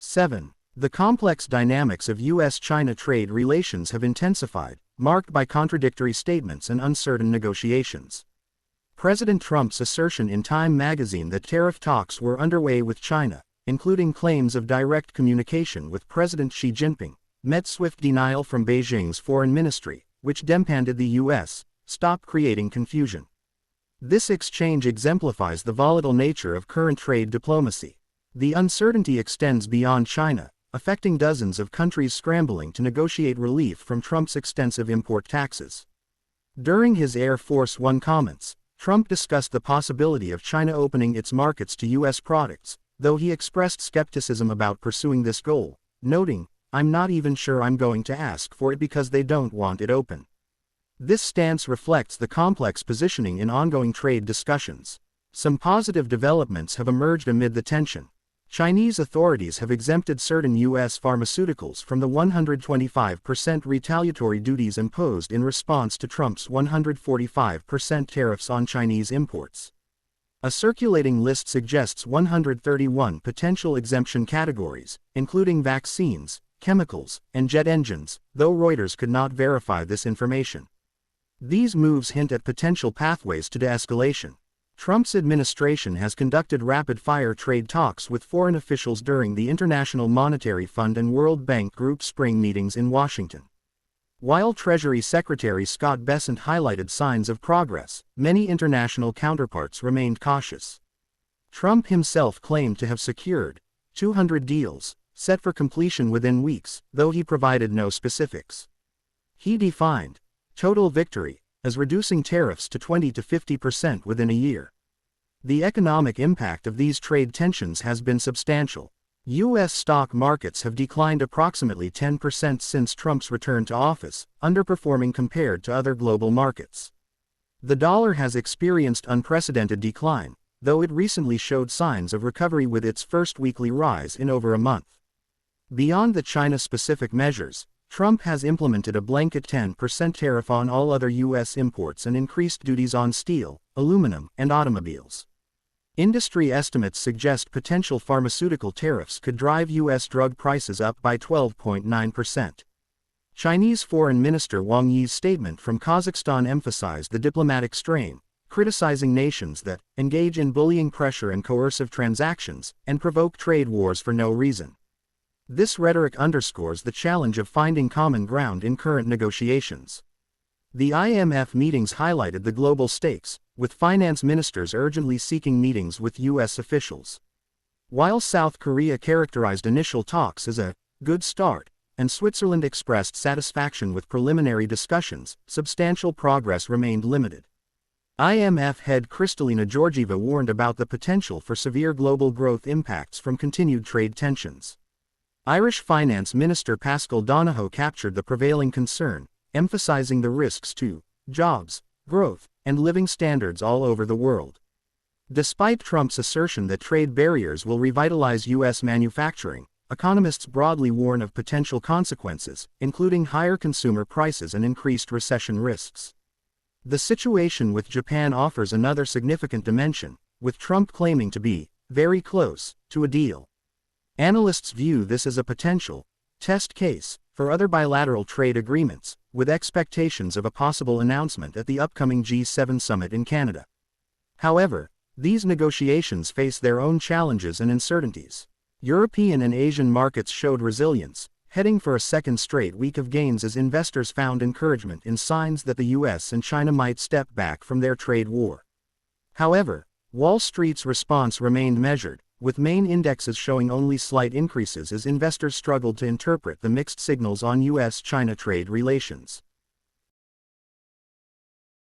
7. The complex dynamics of U.S. China trade relations have intensified, marked by contradictory statements and uncertain negotiations. President Trump's assertion in Time magazine that tariff talks were underway with China, including claims of direct communication with President Xi Jinping, met swift denial from Beijing's foreign ministry, which demanded the U.S. stop creating confusion. This exchange exemplifies the volatile nature of current trade diplomacy. The uncertainty extends beyond China, affecting dozens of countries scrambling to negotiate relief from Trump's extensive import taxes. During his Air Force One comments, Trump discussed the possibility of China opening its markets to U.S. products, though he expressed skepticism about pursuing this goal, noting, "I'm not even sure I'm going to ask for it because they don't want it open." This stance reflects the complex positioning in ongoing trade discussions. Some positive developments have emerged amid the tension. Chinese authorities have exempted certain U.S. pharmaceuticals from the 125% retaliatory duties imposed in response to Trump's 145% tariffs on Chinese imports. A circulating list suggests 131 potential exemption categories, including vaccines, chemicals, and jet engines, though Reuters could not verify this information. These moves hint at potential pathways to de-escalation. Trump's administration has conducted rapid-fire trade talks with foreign officials during the International Monetary Fund and World Bank Group spring meetings in Washington. While Treasury Secretary Scott Bessent highlighted signs of progress, many international counterparts remained cautious. Trump himself claimed to have secured 200 deals, set for completion within weeks, though he provided no specifics. He defined total victory as reducing tariffs to 20 to 50% within a year. The economic impact of these trade tensions has been substantial. U.S. stock markets have declined approximately 10% since Trump's return to office, underperforming compared to other global markets. The dollar has experienced unprecedented decline, though it recently showed signs of recovery with its first weekly rise in over a month. Beyond the China-specific measures, Trump has implemented a blanket 10% tariff on all other U.S. imports and increased duties on steel, aluminum, and automobiles. Industry estimates suggest potential pharmaceutical tariffs could drive U.S. drug prices up by 12.9%. Chinese Foreign Minister Wang Yi's statement from Kazakhstan emphasized the diplomatic strain, criticizing nations that engage in bullying pressure and coercive transactions and provoke trade wars for no reason. This rhetoric underscores the challenge of finding common ground in current negotiations. The IMF meetings highlighted the global stakes, with finance ministers urgently seeking meetings with U.S. officials. While South Korea characterized initial talks as a good start, and Switzerland expressed satisfaction with preliminary discussions, substantial progress remained limited. IMF head Kristalina Georgieva warned about the potential for severe global growth impacts from continued trade tensions. Irish Finance Minister Paschal Donohoe captured the prevailing concern, emphasizing the risks to jobs, growth, and living standards all over the world. Despite Trump's assertion that trade barriers will revitalize U.S. manufacturing, economists broadly warn of potential consequences, including higher consumer prices and increased recession risks. The situation with Japan offers another significant dimension, with Trump claiming to be very close to a deal. Analysts view this as a potential test case for other bilateral trade agreements, with expectations of a possible announcement at the upcoming G7 summit in Canada. However, these negotiations face their own challenges and uncertainties. European and Asian markets showed resilience, heading for a second straight week of gains as investors found encouragement in signs that the U.S. and China might step back from their trade war. However, Wall Street's response remained measured, with main indexes showing only slight increases as investors struggled to interpret the mixed signals on U.S.-China trade relations.